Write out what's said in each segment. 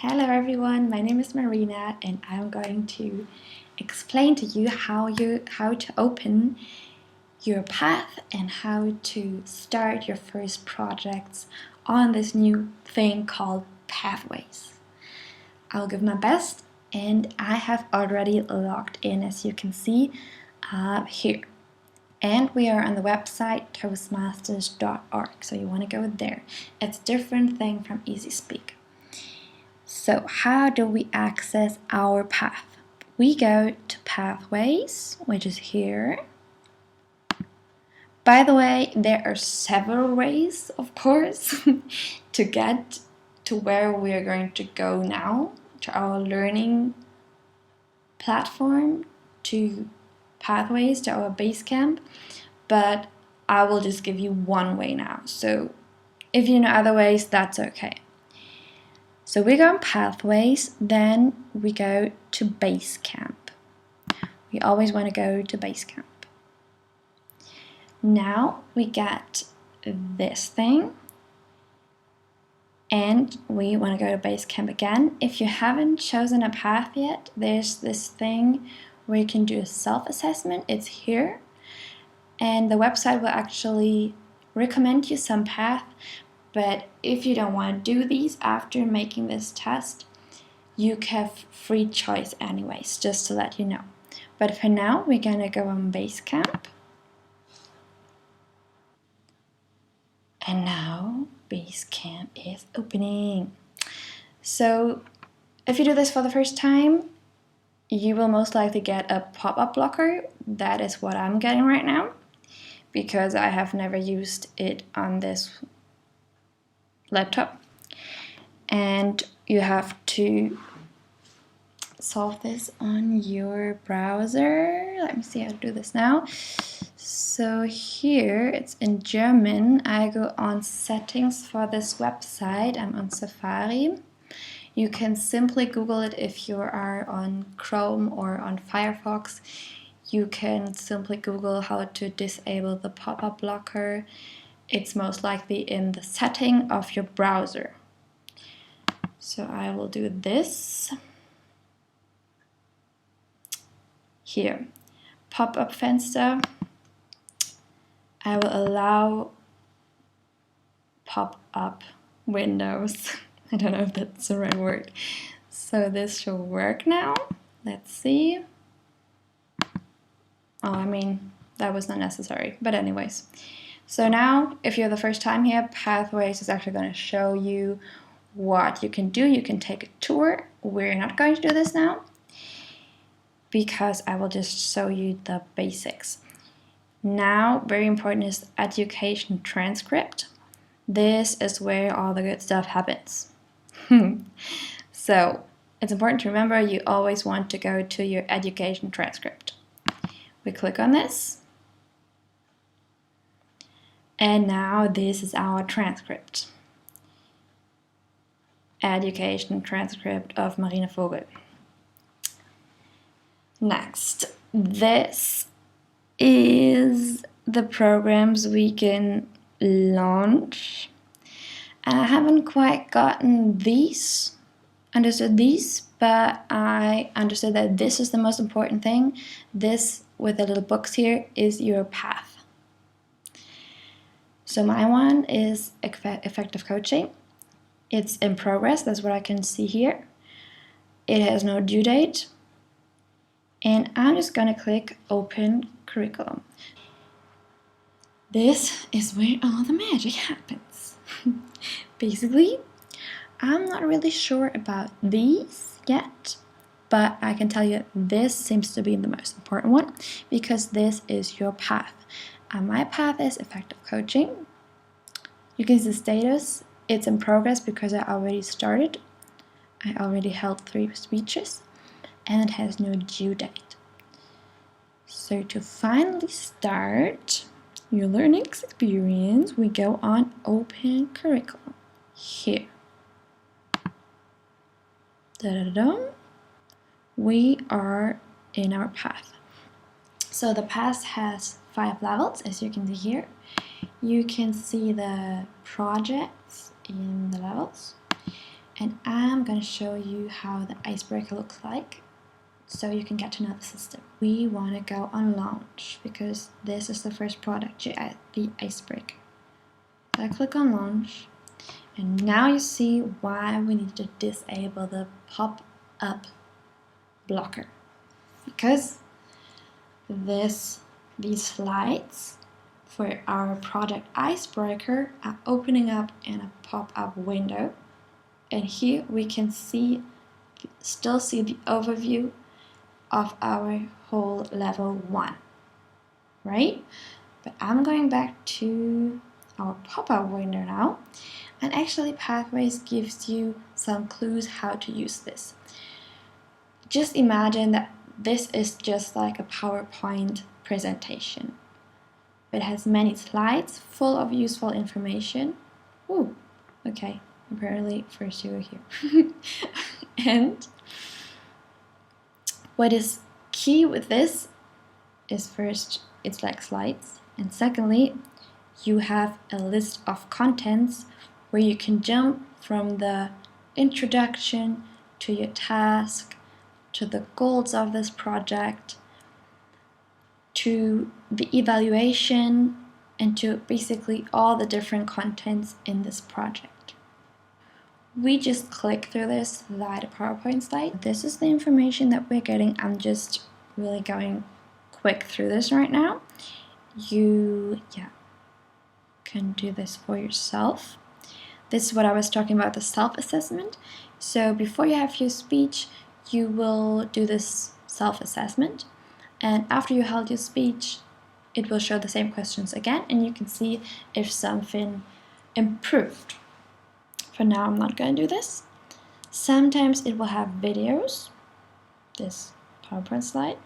Hello everyone, my name is Marina and I'm going to explain to you how to open your path and how to start your first projects on this new thing called Pathways. I'll give my best and I have already logged in, as you can see here. And we are on the website toastmasters.org, so you want to go there. It's a different thing from EasySpeak. So how do we access our path? We go to Pathways, which is here. By the way, there are several ways, of course, to get to where we are going to go now, to our learning platform, to Pathways, to our BaseCamp, but I will just give you one way now. So if you know other ways, that's okay. So we go on Pathways, then we go to BaseCamp. We always want to go to BaseCamp. Now we get this thing, and we want to go to BaseCamp again. If you haven't chosen a path yet, there's this thing where you can do a self-assessment. It's here, and the website will actually recommend you some path. But if you don't want to do these after making this test, you have free choice anyways, just to let you know. But for now, we're gonna go on BaseCamp. And now BaseCamp is opening. So if you do this for the first time, you will most likely get a pop-up blocker. That is what I'm getting right now, because I have never used it on this laptop, and you have to solve this on your browser. Let me see how to do this now. So here it's in German. I go on settings for this website. I'm on Safari. You can simply Google it if you are on Chrome or on Firefox. You can simply Google how to disable the pop-up blocker. It's most likely in the setting of your browser. So I will do this. Here, pop-up Fenster. I will allow pop-up windows. I don't know if that's the right word. So this should work now. Let's see. Oh, I mean, that was not necessary, but anyways. So now, if you're the first time here, Pathways is actually going to show you what you can do. You can take a tour. We're not going to do this now, because I will just show you the basics. Now, very important is education transcript. This is where all the good stuff happens. So, it's important to remember you always want to go to your education transcript. We click on this. And now this is our transcript. Education transcript of Marina Vogel. Next, this is the programs we can launch. And I haven't quite gotten understood these, but I understood that this is the most important thing. This, with the little books here, is your path. So my one is effective coaching. It's in progress, that's what I can see here. It has no due date. And I'm just gonna click open curriculum. This is where all the magic happens. Basically, I'm not really sure about these yet, but I can tell you this seems to be the most important one, because this is your path. My path is effective coaching. You can see the status. It's in progress because I already started. I already held 3 speeches, and it has no due date. So to finally start your learning experience, we go on open curriculum here. Da-da-da-dum. We are in our path. So the path has 5 levels, as you can see here. You can see the projects in the levels. and I'm going to show you how the icebreaker looks like so you can get to know the system. We want to go on launch because this is the first product, the icebreaker. So I click on launch, and now you see why we need to disable the pop-up blocker, because these slides for our product icebreaker are opening up in a pop-up window, and here we can still see the overview of our whole level 1, right? But I'm going back to our pop-up window now, and actually Pathways gives you some clues how to use this. Just imagine that this is just like a PowerPoint presentation. It has many slides full of useful information. Ooh, okay, apparently first you were here. And what is key with this is first, it's like slides, and secondly, you have a list of contents where you can jump from the introduction to your task, to the goals of this project, to the evaluation, and to basically all the different contents in this project. We just click through this like a PowerPoint slide. This is the information that we're getting. I'm just really going quick through this right now. You can do this for yourself. This is what I was talking about, the self-assessment. So before you have your speech, you will do this self-assessment, and after you held your speech, it will show the same questions again, and you can see if something improved. For now, I'm not going to do this. Sometimes it will have videos, this PowerPoint slide.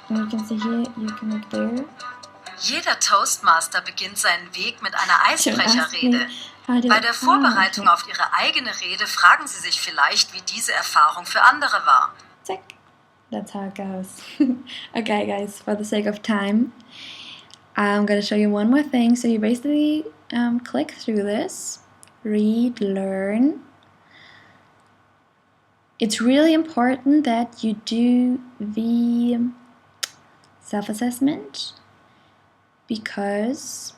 And you can see here, you can look there. Jeder Toastmaster beginnt seinen Weg mit einer Eisbrecherrede. Bei der Vorbereitung auf Ihre eigene Rede fragen Sie sich vielleicht, wie diese Erfahrung für andere war. Check. That's how it goes. Okay, guys, for the sake of time, I'm going to show you one more thing. So you basically click through this, read, learn. It's really important that you do the self-assessment because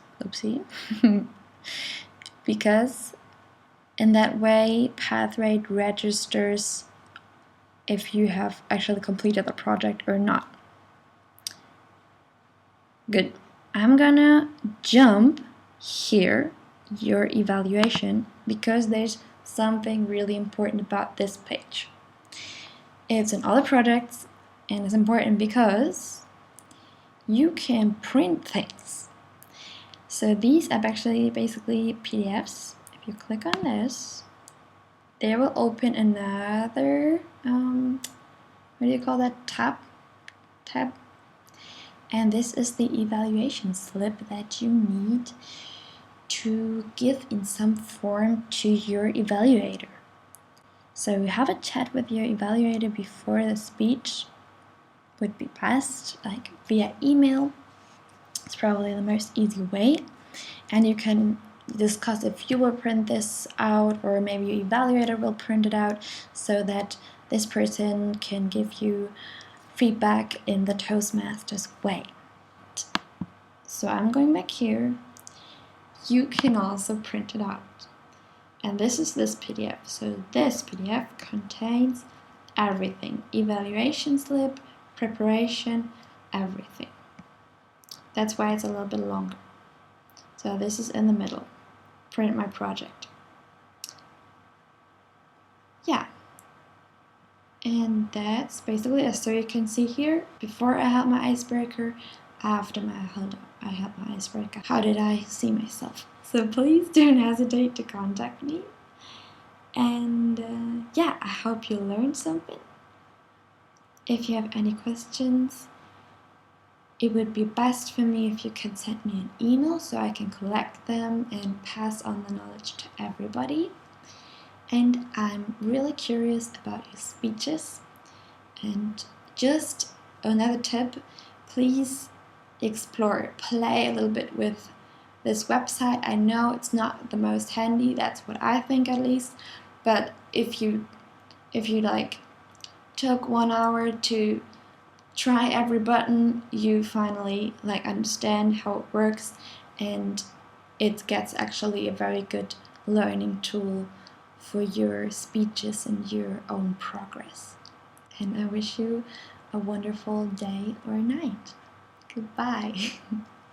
in that way Pathway registers if you have actually completed the project or not. Good. I'm gonna jump here, your evaluation, because there's something really important about this page. It's in all the projects, and it's important because you can print things. So these are actually basically PDFs. If you click on this, they will open another, what do you call that, tab? And this is the evaluation slip that you need to give in some form to your evaluator. So you have a chat with your evaluator before the speech would be best, like via email. It's probably the most easy way, and you can discuss if you will print this out or maybe your evaluator will print it out so that this person can give you feedback in the Toastmasters way. So I'm going back here. You can also print it out, and this is this PDF. So this PDF contains everything: evaluation slip, preparation, everything. That's why it's a little bit longer. So this is in the middle. Print my project. Yeah. And that's basically it. So you can see here, before I held my icebreaker, after I held my icebreaker, how did I see myself? So please don't hesitate to contact me. And yeah, I hope you learned something. If you have any questions, it would be best for me if you can send me an email so I can collect them and pass on the knowledge to everybody. And I'm really curious about your speeches. And just another tip, please explore, play a little bit with this website. I know it's not the most handy, that's what I think at least, but if you like took 1 hour to try every button, you finally like understand how it works, and it gets actually a very good learning tool for your speeches and your own progress. And I wish you a wonderful day or night. Goodbye.